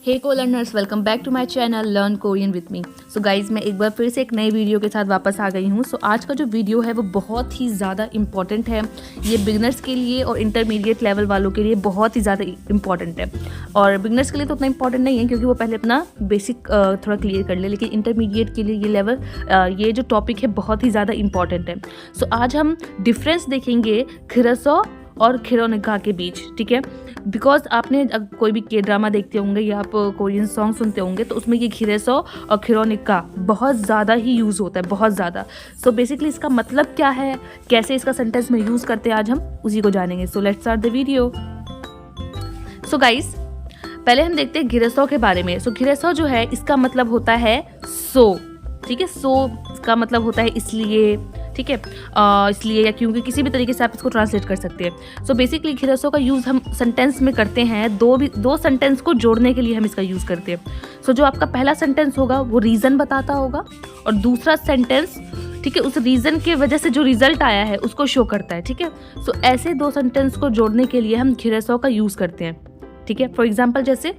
हे को learners, welcome back to my channel learn Korean with me. So guys, मैं एक बार फिर से एक नई वीडियो के साथ वापस आ गई हूँ। सो आज का जो वीडियो है वो बहुत ही ज़्यादा इंपॉर्टेंट है। ये बिगनर्स के लिए और इंटरमीडिएट लेवल वालों के लिए बहुत ही ज़्यादा इंपॉर्टेंट है। और बिगनर्स के लिए तो उतना इंपॉर्टेंट नहीं है क्योंकि वो पहले अपना बेसिक थोड़ा क्लियर कर ले, लेकिन इंटरमीडिएट के लिए ये लेवल ये जो टॉपिक है बहुत ही ज़्यादा इंपॉर्टेंट है। सो आज हम डिफरेंस देखेंगे खिरसो और खिरोनिका के बीच, ठीक है। बिकॉज आपने कोई भी के ड्रामा देखते होंगे या आप कोरियन सॉन्ग सुनते होंगे तो उसमें ये खिरेसो और खिरोनिका बहुत ज़्यादा ही यूज़ होता है, बहुत ज़्यादा। सो बेसिकली इसका मतलब क्या है, कैसे इसका सेंटेंस में यूज़ करते हैं, आज हम उसी को जानेंगे। So let's start the video. So guys, पहले हम देखते हैं खिरेसो के बारे में। सो खिरेसो जो है इसका मतलब होता है सो, ठीक है। सो इसका मतलब होता है इसलिए, ठीक है, इसलिए या क्योंकि, किसी भी तरीके से आप इसको ट्रांसलेट कर सकते हैं। सो बेसिकली खिरेसो का यूज़ हम सेंटेंस में करते हैं, दो सेंटेंस को जोड़ने के लिए हम इसका यूज़ करते हैं। सो जो आपका पहला सेंटेंस होगा वो रीज़न बताता होगा और दूसरा सेंटेंस, ठीक है, उस रीज़न की वजह से जो रिजल्ट आया है उसको शो करता है, ठीक है। सो ऐसे दो सेंटेंस को जोड़ने के लिए हम खिरेसो का यूज़ करते हैं, ठीक है। फॉर एग्जाम्पल जैसे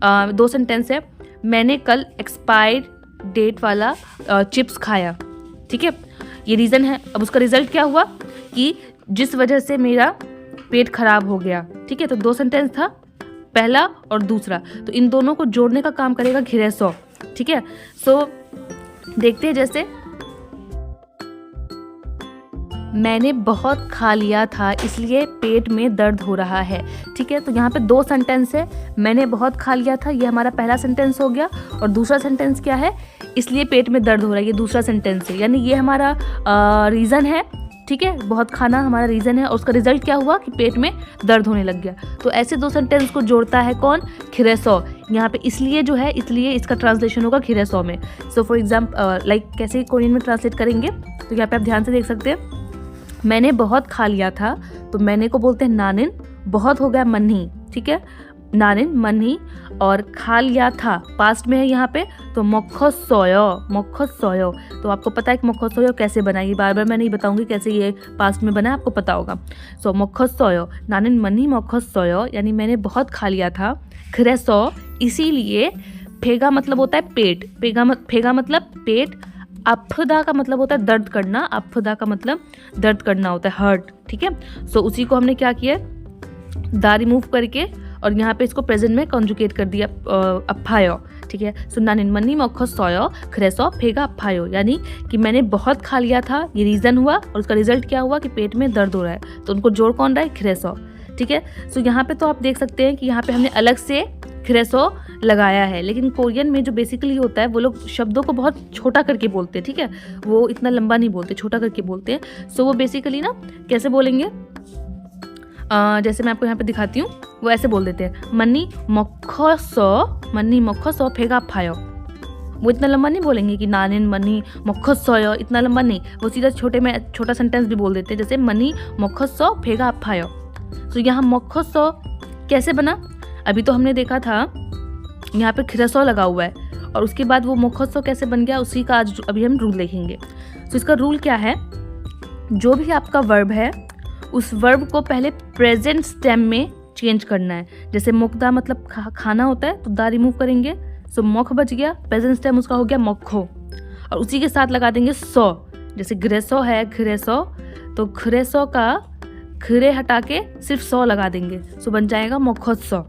दो सेंटेंस है, मैंने कल एक्सपायर्ड डेट वाला चिप्स खाया, ठीक है, ये रीज़न है। अब उसका रिजल्ट क्या हुआ कि जिस वजह से मेरा पेट खराब हो गया, ठीक है। तो दो सेंटेंस था, पहला और दूसरा, तो इन दोनों को जोड़ने का काम करेगा खिरेसो, ठीक है। सो देखते हैं, जैसे मैंने बहुत खा लिया था इसलिए पेट में दर्द हो रहा है, ठीक है। तो यहाँ पे दो सेंटेंस है, मैंने बहुत खा लिया था, ये हमारा पहला सेंटेंस हो गया, और दूसरा सेंटेंस क्या है, इसलिए पेट में दर्द हो रहा है, ये दूसरा सेंटेंस है। यानी ये हमारा रीज़न है, ठीक है, बहुत खाना हमारा रीज़न है, और उसका रिजल्ट क्या हुआ कि पेट में दर्द होने लग गया। तो ऐसे दो सेंटेंस को जोड़ता है कौन, खिरेसो। यहाँ पे इसलिए जो है, इसलिए इसका ट्रांसलेशन होगा खिरेसो में। सो फॉर एग्जाम्पल लाइक कैसे कोरियन में ट्रांसलेट करेंगे, तो यहाँ पे आप ध्यान से देख सकते हैं, मैंने बहुत खा लिया था, तो मैंने को बोलते हैं नानिन, बहुत हो गया मन्ही, ठीक है, नानिन मन्ही, और खा लिया था पास्ट में है यहाँ पे, तो मोखो सोयो, मोखो सोयो। तो आपको पता है कि मोखो सोयो कैसे बना, ये बार बार मैं नहीं बताऊंगी कैसे ये पास्ट में बना, आपको पता होगा। सो मोखो सोयो, नानिन मन्ही मोखो सोयो, यानी मैंने बहुत खा लिया था। खिरेसो इसीलिए, फेगा मतलब होता है पेट, फेगा मतलब पेट, अफदा का मतलब होता है दर्द करना, अफदा का मतलब दर्द करना होता है, हर्ट, ठीक है। सो उसी को हमने क्या किया, दा रिमूव करके और यहाँ पे इसको प्रेजेंट में कॉन्जुगेट कर दिया, अफायो, ठीक है। सो नानिन मन्नी मोखो सोयो खिरेसो फेगा अफायो, यानी कि मैंने बहुत खा लिया था, ये रीज़न हुआ, और उसका रिजल्ट क्या हुआ कि पेट में दर्द हो रहा है, तो उनको जोड़ कौन रहा है, खिरेसो, ठीक है। सो यहाँ पे तो आप देख सकते हैं कि यहाँ पे हमने अलग से खिरेसो लगाया है, लेकिन कोरियन में जो बेसिकली होता है वो लोग शब्दों को बहुत छोटा करके बोलते हैं, ठीक है, वो इतना लंबा नहीं बोलते, छोटा करके बोलते हैं। सो वो बेसिकली ना कैसे बोलेंगे, जैसे मैं आपको यहाँ पे दिखाती हूँ, वो ऐसे बोल देते हैं, मन्नी मोखो सो फेगा फायो। वो इतना लंबा नहीं बोलेंगे कि नानिन मनी मोखो सोयो, इतना लंबा नहीं, वो सीधा छोटा सेंटेंस भी बोल देते हैं, जैसे मनी मोखो सो फेगा फायो। तो यहाँ मोखो सो कैसे बना, अभी तो हमने देखा था यहाँ पे खिरेसो लगा हुआ है, और उसके बाद वो मोखो सो कैसे बन गया, उसी का आज अभी हम रूल देखेंगे। तो इसका रूल क्या है, जो भी आपका वर्ब है उस वर्ब को पहले प्रेजेंट स्टेम में चेंज करना है। जैसे मोकदा मतलब खाना होता है, तो दा रिमूव करेंगे, सो मोख बच गया, प्रेजेंट स्टेम उसका हो गया मोखो, और उसी के साथ लगा देंगे सो। जैसे ग्रेसो है खिरेसो, तो खिरेसो का खिरे हटा के सिर्फ सो लगा देंगे, सो बन जाएगा मोखोत्सो,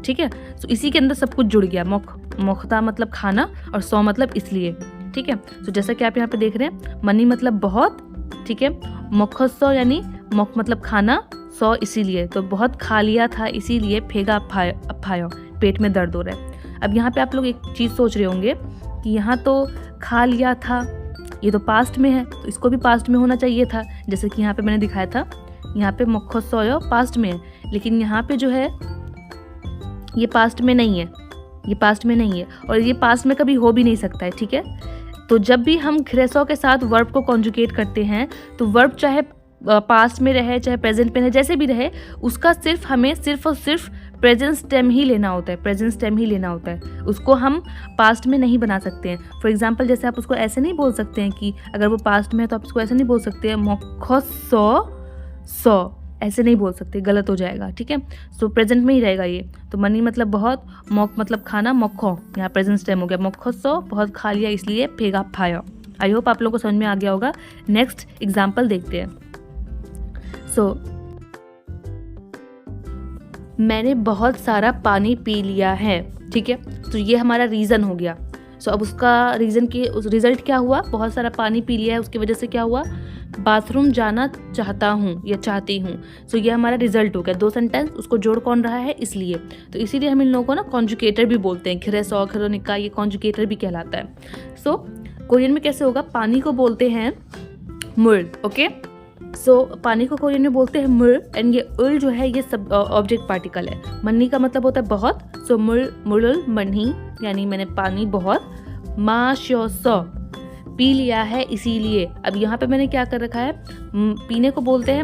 ठीक है। सो इसी के अंदर सब कुछ जुड़ गया, मोखदा मतलब खाना और सो मतलब इसलिए, ठीक है। सो जैसा कि आप यहाँ पे देख रहे हैं, मनी मतलब बहुत, ठीक है, मोखोत्सो यानी मोख मतलब खाना, सो इसीलिए, तो बहुत खा लिया था इसीलिए फेगा अफायो, पेट में दर्द हो रहा है। अब यहाँ पे आप लोग एक चीज़ सोच रहे होंगे कि यहाँ तो खा लिया था, ये तो पास्ट में है, तो इसको भी पास्ट में होना चाहिए था, जैसे कि यहाँ पे मैंने दिखाया था, यहाँ पे मोखो सोयो पास्ट में है, लेकिन यहाँ पे जो है ये पास्ट में नहीं है, ये पास्ट में नहीं है, और ये पास्ट में कभी हो भी नहीं सकता है, ठीक है। तो जब भी हम खिरेसो के साथ वर्ब को कॉन्जुगेट करते हैं, तो वर्ब चाहे पास्ट में रहे चाहे प्रेजेंट में रहे, जैसे भी रहे, उसका हमें सिर्फ और सिर्फ प्रेजेंट स्टेम ही लेना होता है, प्रेजेंट स्टेम ही लेना होता है, उसको हम पास्ट में नहीं बना सकते हैं। फॉर एग्जांपल जैसे आप उसको ऐसे नहीं बोल सकते हैं कि अगर वो पास्ट में है तो आप उसको ऐसे नहीं बोल सकते हैं मोखो सो, ऐसे नहीं बोल सकते, गलत हो जाएगा, ठीक है। सो प्रेजेंट में ही रहेगा ये। तो मनी मतलब बहुत, मोक मतलब खाना, मोक्खो यहाँ प्रेजेंट टाइम हो गया, मोक्खो सो बहुत खा लिया इसलिए फेगा फायो। आई होप आप लोगों को समझ में आ गया होगा। नेक्स्ट एग्जाम्पल देखते हैं। सो मैंने बहुत सारा पानी पी लिया है, ठीक है। तो ये हमारा रीज़न हो गया। सो अब उसका रीज़न की उस रिजल्ट क्या हुआ, बहुत सारा पानी पी लिया है, उसकी वजह से क्या हुआ, बाथरूम जाना चाहता हूँ या चाहती हूँ। सो ये हमारा रिजल्ट हो गया। 2 सेंटेंस, उसको जोड़ कौन रहा है, इसलिए। तो इसीलिए हम इन लोगों को ना कॉन्जुगेटर भी बोलते हैं, खिरेसो खिरोनिका, ये कॉन्जुगेटर भी कहलाता है। सो कोरियन में कैसे होगा, पानी को बोलते हैं मुर, ओके। सो पानी को कोरियन में बोलते हैं मुर, एंड ये उल जो है ये सब ऑब्जेक्ट पार्टिकल है। मन्नी का मतलब होता है बहुत, सो मुर मुरुल मन्ही, यानी मैंने पानी बहुत, माश्योसो पी लिया है इसीलिए। अब यहाँ पे मैंने क्या कर रखा है, पीने को बोलते हैं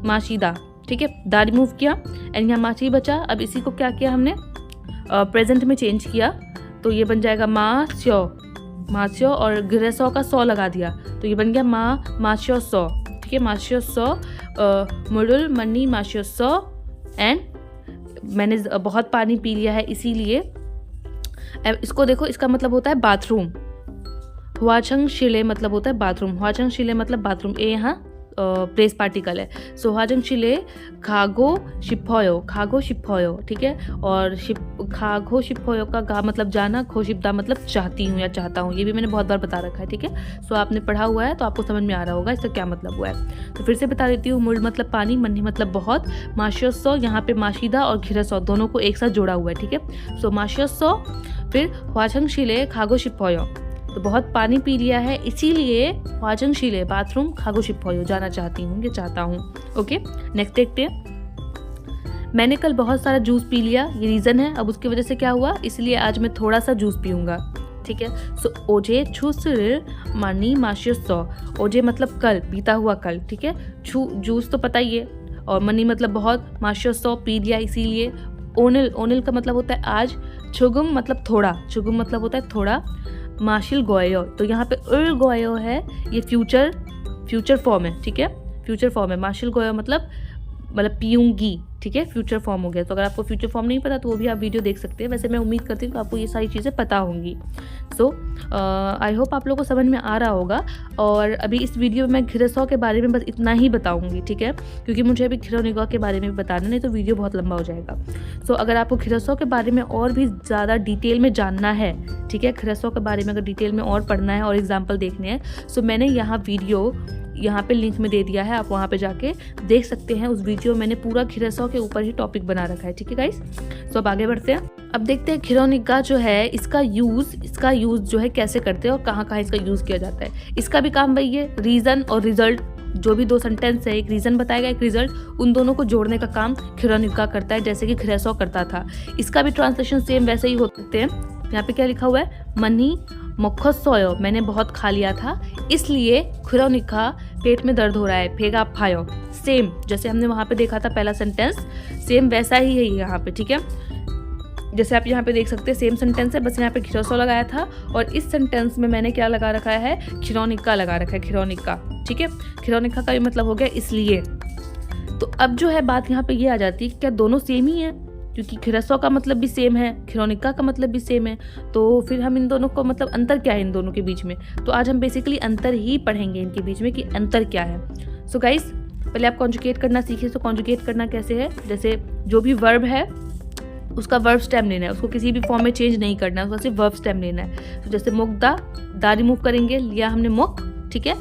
माशीदा, ठीक है, दा रिमूव किया एंड यहाँ माची बचा। अब इसी को क्या किया हमने, प्रेजेंट में चेंज किया, तो ये बन जाएगा मास्यो और ग्रेसो का सो लगा दिया, तो ये बन गया मास्यो सो, ठीक है। मास्यो सो मुरुल मन्नी मास्यो सो, एंड मैंने बहुत पानी पी लिया है इसीलिए। अब इसको देखो, इसका मतलब होता है बाथरूम। हुआचंग शिले मतलब होता है बाथरूम, हुआचंग शिले मतलब बाथरूम, ए यहाँ प्लेस पार्टिकल है। सो हुआचंग शिले खागो शिपोयो, ठीक है। और खागो शिपोयो का गा मतलब जाना, खोशिपदा मतलब चाहती हूँ या चाहता हूँ, ये भी मैंने बहुत बार बता रखा है, ठीक है। सो आपने पढ़ा हुआ है तो आपको समझ में आ रहा होगा इसका क्या मतलब हुआ है। तो फिर से बता देती हूँ, मुड़ मतलब पानी, मन्नी मतलब बहुत, माशियोसो यहाँ पे माशिदा और घिरसो दोनों को एक साथ जोड़ा हुआ है, ठीक है। सो माशियोसो, फिर हुआचंग शिले खागो शिपोयो, तो बहुत पानी पी लिया है इसीलिए हुआचंग शिले बाथरूम खागो शिपोयो जाना चाहती हूँ या चाहता हूँ, ओके। नेक्स्ट देखते हैं। मैंने कल बहुत सारा जूस पी लिया, ये रीज़न है। अब उसकी वजह से क्या हुआ, इसलिए आज मैं थोड़ा सा जूस पीऊँगा, ठीक है। सो ओजे छूसर मानी माशियोसो, ओजे मतलब कल, बीता हुआ कल, ठीक है। जूस तो पता ही है, और मनी मतलब बहुत, माशियोसो पी लिया इसीलिए। ओनिल का मतलब होता है आज, छुगुम मतलब थोड़ा, छुगुम मतलब होता है थोड़ा, माशिल गोयो, तो यहाँ पे उल गोयो है, ये फ्यूचर फॉर्म है, ठीक है, फ्यूचर फॉर्म है। माशिल गोयो मतलब पीऊंगी, ठीक है, फ्यूचर फॉर्म हो गया। तो अगर आपको फ्यूचर फॉर्म नहीं पता तो वो भी आप वीडियो देख सकते हैं। वैसे मैं उम्मीद करती हूँ कि आपको ये सारी चीज़ें पता होंगी। सो आई होप आप लोगों को समझ में आ रहा होगा। और अभी इस वीडियो में मैं खिरसो के बारे में बस इतना ही बताऊंगी, ठीक है, क्योंकि मुझे अभी खिरोनिगा के बारे में भी बताना, नहीं तो वीडियो बहुत लंबा हो जाएगा। सो अगर आपको खिरसो के बारे में और भी ज़्यादा डिटेल में जानना है, ठीक है, खिरसो के बारे में अगर डिटेल में और पढ़ना है और एग्जाम्पल देखने हैं, सो मैंने यहाँ पे लिंक में दे दिया है, आप वहाँ पे जाके देख सकते हैं। उस वीडियो मैंने पूरा खिरसो के ऊपर ही टॉपिक बना रखा है, ठीक है गाइस। सो अब आगे बढ़ते हैं। अब देखते हैं खिरोनिगा जो है इसका यूज़ जो है कैसे करते हैं और कहाँ कहाँ इसका यूज़ किया जाता है। इसका भी काम वही है, रीज़न और रिजल्ट, जो भी 2 सेंटेंस है, एक रीज़न बताएगा एक रिजल्ट, उन दोनों को जोड़ने का काम खिरोनिगा करता है, जैसे कि खिरसो करता था। इसका भी ट्रांसलेशन सेम वैसे ही होते हैं। यहाँ पे क्या लिखा हुआ है, मनी मोक्खो सोयो, मैंने बहुत खा लिया था इसलिए खिरोनिगा पेट में दर्द हो रहा है, फेगा फायो। सेम जैसे हमने वहाँ पे देखा था पहला सेंटेंस, सेम वैसा ही है यहाँ पे, ठीक है। जैसे आप यहाँ पे देख सकते हैं सेम सेंटेंस है, बस यहाँ पे खिरोसो लगाया था और इस सेंटेंस में मैंने क्या लगा रखा है, खिरोनिगा लगा रखा है, खिरोनिगा, ठीक है। खिरोनिगा का भी मतलब हो गया इसलिए। तो अब जो है बात यहाँ पे ये आ जाती है कि क्या दोनों सेम ही है, क्योंकि खिरसो का मतलब भी सेम है, खिरोनिगा का मतलब भी सेम है, तो फिर हम इन दोनों को मतलब अंतर क्या है इन दोनों के बीच में। तो आज हम बेसिकली अंतर ही पढ़ेंगे इनके बीच में कि अंतर क्या है। सो गाइस, पहले आप कॉन्जुगेट करना सीखिए। तो कॉन्जुगेट करना कैसे है, जैसे जो भी वर्ब है उसका वर्ब स्टेम लेना है, उसको किसी भी फॉर्म में चेंज नहीं करना है, उसका सिर्फ वर्ब स्टेम लेना है। तो जैसे मुक्दा, दा रिमूव करेंगे, लिया हमने मुक, ठीक है।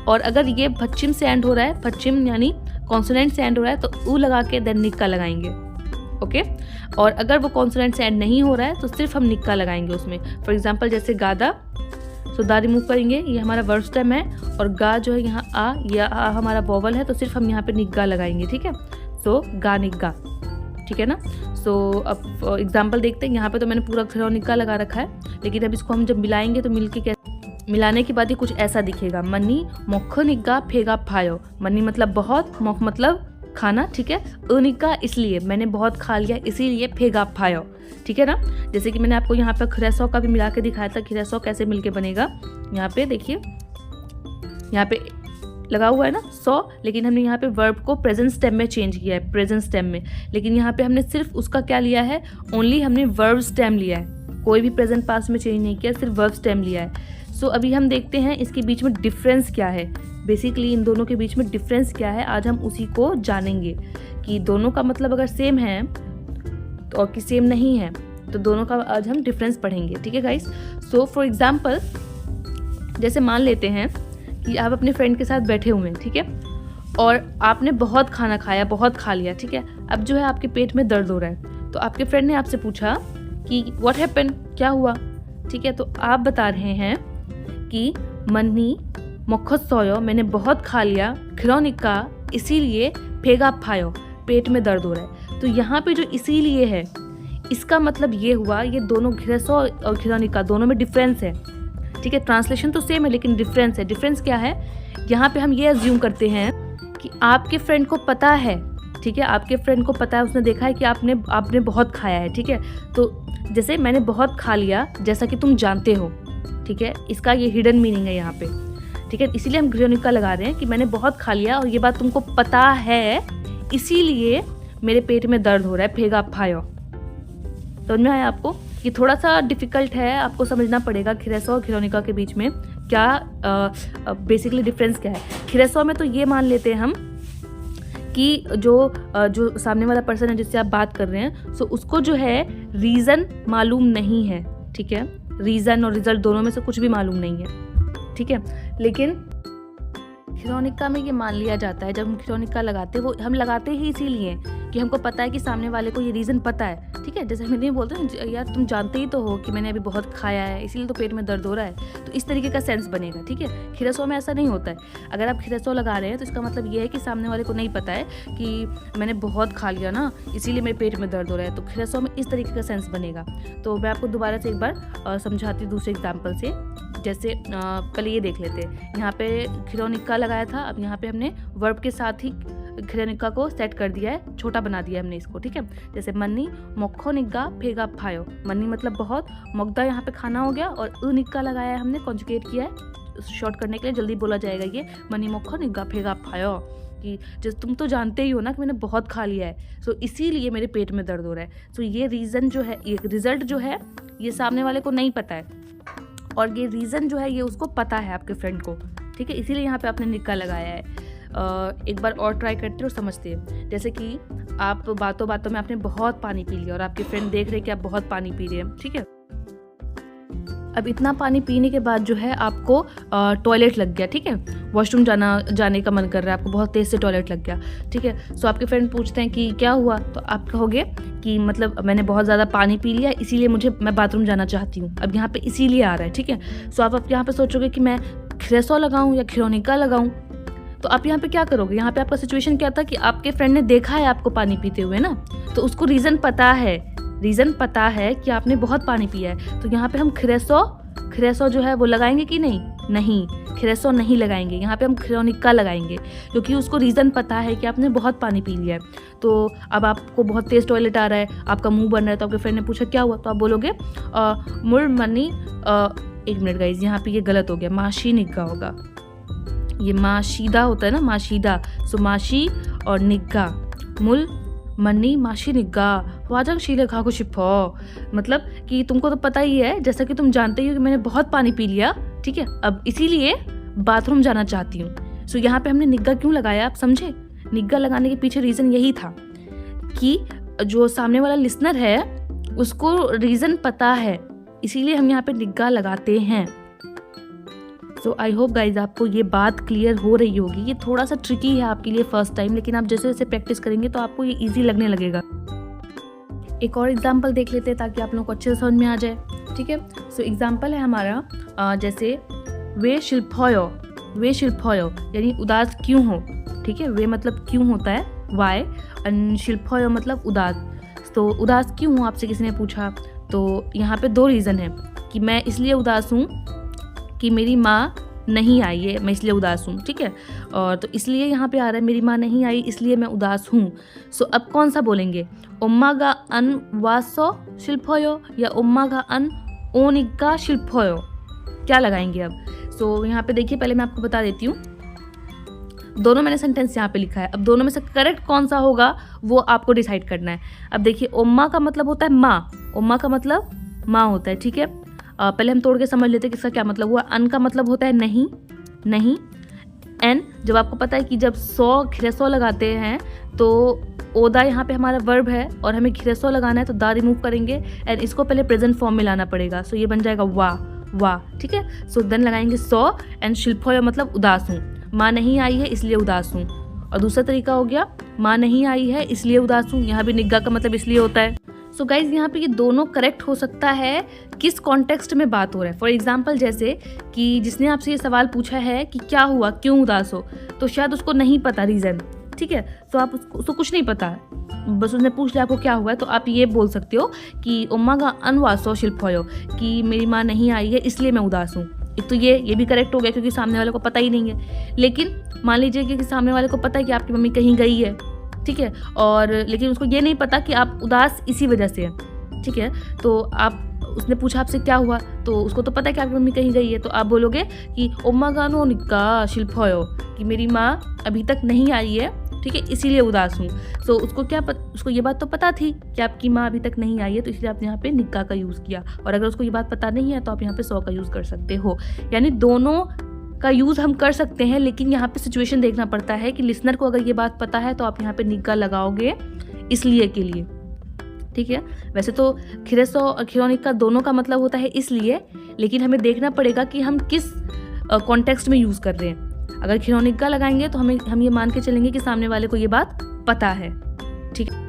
और अगर ये पश्चिम से एंड हो रहा है, पश्चिम यानी कॉन्सोनेंट से एंड हो रहा है, तो ऊ लगा के देन निक्का लगाएंगे, ओके। और अगर वो कॉन्सोनेंट से एंड नहीं हो रहा है तो सिर्फ हम निक्का लगाएंगे उसमें। फॉर एग्जांपल जैसे गादा, सो दा रिमूव करेंगे, ये हमारा वर्ब स्टेम है, और गा जो है यहाँ आ, या आ हमारा वोवल है, तो सिर्फ हम यहाँ पे निग्गा लगाएंगे, ठीक है। सो गा निग्गा, ठीक है ना। सो अब एग्जांपल देखते हैं। यहाँ पे तो मैंने पूरा खिरोनिगा लगा रखा है, लेकिन अब इसको हम जब मिलाएंगे तो मिलाने के बाद ही कुछ ऐसा दिखेगा, मन्नी मोक्खो निग्गा फेगा फायो। मन्नी मतलब बहुत, मोख मतलब खाना, ठीक है, अनिका इसलिए, मैंने बहुत खा लिया इसीलिए फेगा फायो, ठीक है ना। जैसे कि मैंने आपको यहाँ पे खिरसो का भी मिला के दिखाया था, खिरसो कैसे मिलके बनेगा। यहाँ पे देखिए, यहाँ पे लगा हुआ है ना सॉ, लेकिन हमने यहाँ पे वर्ब को प्रेजेंट स्टेम में चेंज किया है, प्रेजेंट स्टेम में। लेकिन यहाँ पे हमने सिर्फ उसका क्या लिया है, ओनली हमने वर्ब स्टेम लिया है, कोई भी प्रेजेंट पास्ट में चेंज नहीं किया, सिर्फ वर्ब स्टेम लिया है। सो अभी हम देखते हैं इसके बीच में डिफरेंस क्या है, बेसिकली इन दोनों के बीच में डिफरेंस क्या है, आज हम उसी को जानेंगे कि दोनों का मतलब अगर सेम है तो और कि सेम नहीं है तो दोनों का आज हम डिफरेंस पढ़ेंगे। ठीक है गाइस। सो फॉर एग्जाम्पल, जैसे मान लेते हैं कि आप अपने फ्रेंड के साथ बैठे हुए हैं, ठीक है, और आपने बहुत खाना खाया, बहुत खा लिया, ठीक है। अब जो है आपके पेट में दर्द हो रहा है, तो आपके फ्रेंड ने आपसे पूछा कि व्हाट हैपन, क्या हुआ, ठीक है। तो आप बता रहे हैं कि मन्नी मोखोत्सोयो, मैंने बहुत खा लिया, खिलौनिका इसीलिए फेगा फायो, पेट में दर्द हो रहा है। तो यहाँ पे जो इसीलिए है इसका मतलब ये हुआ, ये दोनों घिरसो और खिलौनिका दोनों में डिफरेंस है, ठीक है। ट्रांसलेशन तो सेम है लेकिन डिफरेंस है। डिफरेंस क्या है, यहाँ पे हम ये अज्यूम करते हैं कि आपके फ्रेंड को पता है, ठीक है, आपके फ्रेंड को पता है, उसने देखा है कि आपने बहुत खाया है, ठीक है। तो जैसे मैंने बहुत खा लिया जैसा कि तुम जानते हो, ठीक है, इसका ये हिडन मीनिंग है यहाँ पे, ठीक है। इसीलिए हम खिलौनिका लगा रहे हैं कि मैंने बहुत खा लिया और ये बात तुमको पता है, इसीलिए मेरे पेट में दर्द हो रहा है, फेगा फायो। समझ में आया आपको? ये थोड़ा सा डिफिकल्ट है, आपको समझना पड़ेगा खिरसो और खिलौनिका के बीच में क्या बेसिकली डिफरेंस क्या है। खिरसो में तो ये मान लेते हैं हम कि जो सामने वाला पर्सन है जिससे आप बात कर रहे हैं, सो उसको जो है रीज़न मालूम नहीं है, ठीक है। रीज़न और रिजल्ट दोनों में से कुछ भी मालूम नहीं है, ठीक है। लेकिन खिलौनिका में ये मान लिया जाता है, जब हम खिलौनिका लगाते हैं वो हम लगाते ही इसीलिए कि हमको पता है कि सामने वाले को ये रीज़न पता है, ठीक है। जैसे हम नहीं बोलते हैं यार तुम जानते ही तो हो कि मैंने अभी बहुत खाया है इसीलिए तो पेट में दर्द हो रहा है, तो इस तरीके का सेंस बनेगा, ठीक है। खिरसो में ऐसा नहीं होता है। अगर आप खिरसो लगा रहे हैं तो इसका मतलब ये है कि सामने वाले को नहीं पता है कि मैंने बहुत खा लिया ना इसीलिए मेरे पेट में दर्द हो रहा है, तो खिरसो में इस तरीके का सेंस बनेगा। तो मैं आपको दोबारा से एक बार समझाती हूँ दूसरे एग्जाम्पल से। जैसे पहले ये देख लेते हैं, यहाँ पे खिलौनिका लगाया था, अब यहाँ पे हमने वर्ब के साथ ही खिलौनिका को सेट कर दिया है, छोटा बना दिया है हमने इसको, ठीक है। जैसे मन्नी मोखो निग्गा फेगा फायो, मन्नी मतलब बहुत, मोगदा यहाँ पे खाना हो गया और उ निक्का लगाया है हमने, कॉन्जुगेट किया है शॉर्ट करने के लिए, जल्दी बोला जाएगा ये मन्नी मोखो निग्गा फेगा फायो, कि जैसे तुम तो जानते ही हो ना कि मैंने बहुत खा लिया है, सो इसीलिए मेरे पेट में दर्द हो रहा है। सो ये रीज़न जो है, ये रिजल्ट जो है ये सामने वाले को नहीं पता है और ये रीज़न जो है ये उसको पता है आपके फ्रेंड को, ठीक है। इसीलिए यहाँ पे आपने निक्का लगाया है। एक बार और ट्राई करते और समझते हैं। जैसे कि आप बातों बातों में आपने बहुत पानी पी लिया और आपके फ्रेंड देख रहे हैं कि आप बहुत पानी पी रहे हैं, ठीक है। अब इतना पानी पीने के बाद जो है आपको टॉयलेट लग गया, ठीक है, वॉशरूम जाने का मन कर रहा है, आपको बहुत तेज़ से टॉयलेट लग गया, ठीक है। सो आपके फ्रेंड पूछते हैं कि क्या हुआ, तो आप कहोगे कि मतलब मैंने बहुत ज़्यादा पानी पी लिया इसीलिए मैं बाथरूम जाना चाहती हूँ। अब यहाँ पे इसीलिए आ रहा है, ठीक है। सो आप यहाँ पे सोचोगे कि मैं खिरसो लगाऊँ या खिलौनिका लगाऊँ, तो आप यहाँ पे क्या करोगे, यहाँ पे आपका सिचुएशन क्या था कि आपके फ्रेंड ने देखा है आपको पानी पीते हुए ना, तो उसको रीज़न पता है कि आपने बहुत पानी पिया है। तो यहाँ पे हम खिरसो जो है वो लगाएंगे कि नहीं, खिरसो नहीं लगाएंगे, यहाँ पे हम खिलौनिका लगाएंगे क्योंकि उसको रीज़न पता है कि आपने बहुत पानी पी लिया है। तो अब आपको बहुत तेज़ टॉयलेट आ रहा है, आपका मुंह बन रहा है, तो आपके फ्रेंड ने पूछा क्या हुआ, तो आप बोलोगे मुर मनी, एक मिनट गाइस, यहाँ पे ये गलत हो गया, माशी निग्गा होगा, ये माशीदा होता है ना, माशीदा। सो माशी और निग्गा, मुल मन्नी माशी निग्गा वाजंग शीले खा को शिफो, मतलब कि तुमको तो पता ही है, जैसा कि तुम जानते ही हो कि मैंने बहुत पानी पी लिया, ठीक है, अब इसीलिए बाथरूम जाना चाहती हूँ। सो यहाँ पे हमने निग्गा क्यों लगाया, आप समझे? निग्गा लगाने के पीछे रीज़न यही था कि जो सामने वाला लिसनर है उसको रीज़न पता है, इसीलिए हम यहाँ पे निग्गा लगाते हैं। सो आई होप गाइज आपको ये बात क्लियर हो रही होगी। ये थोड़ा सा ट्रिकी है आपके लिए फर्स्ट टाइम, लेकिन आप जैसे जैसे प्रैक्टिस करेंगे तो आपको ये इजी लगने लगेगा। एक और एग्जांपल देख लेते हैं ताकि आप लोगों को अच्छे से समझ में आ जाए, ठीक है। सो एग्जांपल है हमारा जैसे वे शिल्पोयो यानी उदास क्यों हो, ठीक है। वे मतलब क्यों होता है, वाई, एंड शिल्पोयो मतलब उदास। तो उदास क्यों हूँ आपसे किसी ने पूछा, तो यहाँ पे दो रीज़न है कि मैं इसलिए उदास हूँ कि मेरी माँ नहीं आई है, मैं इसलिए उदास हूँ, ठीक है। और तो इसलिए यहाँ पे आ रहा है मेरी माँ नहीं आई इसलिए मैं उदास हूँ। सो अब कौन सा बोलेंगे, ओम्मागा अन वासो शिल्पोयो या ओम्मागा अन ओनिगा शिल्पोयो, क्या लगाएंगे अब। सो यहाँ पे देखिए, पहले मैं आपको बता देती हूँ दोनों मैंने सेंटेंस यहाँ पे लिखा है। अब दोनों में से करेक्ट कौन सा होगा वो आपको डिसाइड करना है। अब देखिए, ओम्मा का मतलब होता है माँ, ओम्मा का मतलब माँ होता है, ठीक है। पहले हम तोड़ के समझ लेते हैं कि इसका क्या मतलब हुआ। अन का मतलब होता है नहीं, नहीं। एन, जब आपको पता है कि जब घिरेसो लगाते हैं तो ओदा यहाँ पे हमारा वर्ब है और हमें घिरेसो लगाना है तो दा रिमूव करेंगे एंड इसको पहले प्रेजेंट फॉर्म में लाना पड़ेगा। सो ये बन जाएगा वाह, वाह, ठीक है। सो देन लगाएंगे सो एंड शिल्पो मतलब उदास हूँ, माँ नहीं आई है इसलिए उदास हूँ। और दूसरा तरीका हो गया माँ नहीं आई है इसलिए उदास हूँ, यहाँ भी निग्गा का मतलब इसलिए होता है। सो गाइज यहाँ पे ये दोनों करेक्ट हो सकता है किस कॉन्टेक्स्ट में बात हो रहा है। फॉर एग्जाम्पल जैसे कि जिसने आपसे ये सवाल पूछा है कि क्या हुआ, क्यों उदास हो, तो शायद उसको नहीं पता रीज़न, ठीक है। तो आप उसको कुछ नहीं पता है, बस उसने पूछ लिया आपको क्या हुआ है, तो आप ये बोल सकते हो कि ओम्मा का अनवासो शिल्पयो, कि मेरी माँ नहीं आई है इसलिए मैं उदास हूँ। एक तो ये भी करेक्ट हो गया क्योंकि सामने वाले को पता ही नहीं है। लेकिन मान लीजिए कि सामने वाले को पता है कि आपकी मम्मी कहीं गई है, ठीक है, और लेकिन उसको ये नहीं पता कि आप उदास इसी वजह से हैं, ठीक है। तो उसने पूछा आपसे क्या हुआ, तो उसको तो पता है कि आपकी मम्मी कहीं गई है, तो आप बोलोगे कि ओम्मा गा नो निक्का शिल्पयो, कि मेरी माँ अभी तक नहीं आई है, ठीक है, इसीलिए उदास हूँ। तो उसको ये बात तो पता थी कि आपकी माँ अभी तक नहीं आई है, तो इसलिए आपने यहाँ पे निक्का का यूज़ किया। और अगर उसको ये बात पता नहीं है तो आप यहाँ पे सौ का यूज़ कर सकते हो। यानी दोनों का यूज़ हम कर सकते हैं, लेकिन यहाँ पे सिचुएशन देखना पड़ता है कि लिसनर को अगर ये बात पता है तो आप यहाँ पे निग्गा लगाओगे इसलिए के लिए, ठीक है। वैसे तो खिरेसो और खिरोनिक्का दोनों का मतलब होता है इसलिए, लेकिन हमें देखना पड़ेगा कि हम किस कॉन्टेक्स्ट में यूज़ कर रहे हैं। अगर खिरोनिक्का लगाएंगे तो हम ये मान के चलेंगे कि सामने वाले को ये बात पता है, ठीक है।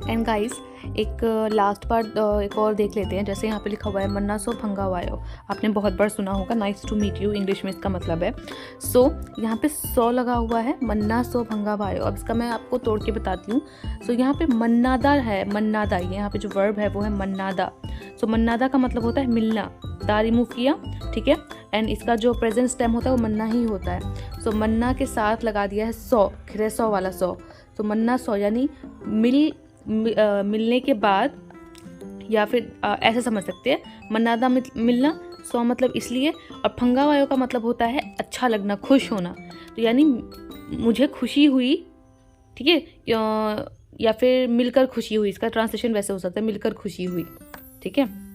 एंड गाइस, एक लास्ट पार्ट एक और देख लेते हैं। जैसे यहाँ पे लिखा हुआ है मन्ना सो फंगा वायो, आपने बहुत बार सुना होगा, nice to meet you English में इसका मतलब है। सो यहाँ पे सो लगा हुआ है, मन्ना सो फंगा वायो। अब इसका मैं आपको तोड़ के बताती हूँ। सो यहाँ पे मन्नादा है, मन्नादा, यहाँ पे जो वर्ब है वो है मन्नादा। सो मन्नादा का मतलब होता है मिलना, दा रिमूव किया, ठीक है। एंड इसका जो प्रेजेंट स्टेम होता है वो मन्ना ही होता है। सो मन्ना के साथ लगा दिया है सौ, खिरेसो वाला सौ। तो मन्ना सौ यानी मिलने के बाद, या फिर ऐसे समझ सकते हैं, मन्नादा मिलना, सौ मतलब इसलिए, और फंगा वायो का मतलब होता है अच्छा लगना, खुश होना। तो यानी मुझे खुशी हुई, ठीक है, या फिर मिलकर खुशी हुई, इसका ट्रांसलेशन वैसे हो सकता है मिलकर खुशी हुई, ठीक है।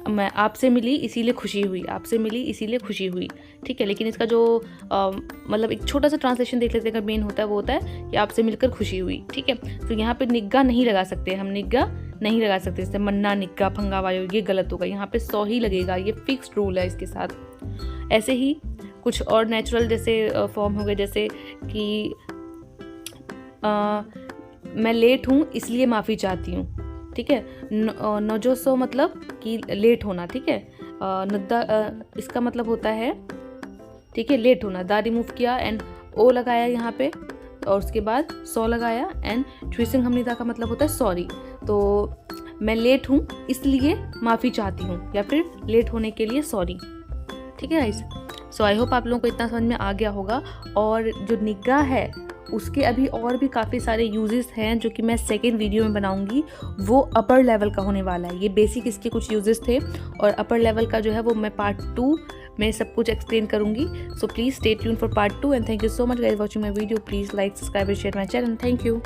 मैं आपसे मिली इसीलिए खुशी हुई, आपसे मिली इसीलिए खुशी हुई, ठीक है। लेकिन इसका जो मतलब एक छोटा सा ट्रांसलेशन देख लेते हैं, अगर मेन होता है वो होता है कि आपसे मिलकर खुशी हुई, ठीक है। तो यहाँ पे निग्गा नहीं लगा सकते, हम निग्गा नहीं लगा सकते, जैसे मन्ना निग्गा फंगा वायो, ये गलत होगा, यहाँ पे सौ ही लगेगा, ये फिक्स्ड रूल है इसके साथ। ऐसे ही कुछ और नेचुरल जैसे फॉर्म हो गए, जैसे कि मैं लेट हूँ इसलिए माफ़ी चाहती हूँ, ठीक है। नजोसो मतलब कि लेट होना, ठीक है। नद्दा इसका मतलब होता है, ठीक है, लेट होना, दा रिमूव किया एंड ओ लगाया यहाँ पे, और उसके बाद सौ लगाया एंड ट्विसिंग हमनिदा का मतलब होता है सॉरी। तो मैं लेट हूँ इसलिए माफ़ी चाहती हूँ, या फिर लेट होने के लिए सॉरी, ठीक है गाइस। सो आई होप आप लोगों को इतना समझ में आ गया होगा। और जो निग्गा है उसके अभी और भी काफ़ी सारे यूजेस हैं जो कि मैं सेकेंड वीडियो में बनाऊंगी, वो अपर लेवल का होने वाला है। ये बेसिक इसके कुछ यूजेस थे, और अपर लेवल का जो है वो मैं पार्ट 2 में सब कुछ एक्सप्लेन करूंगी। So please stay tune for part 2 and thank you so much guys watching my video. Please like, subscribe and share my channel. Thank you.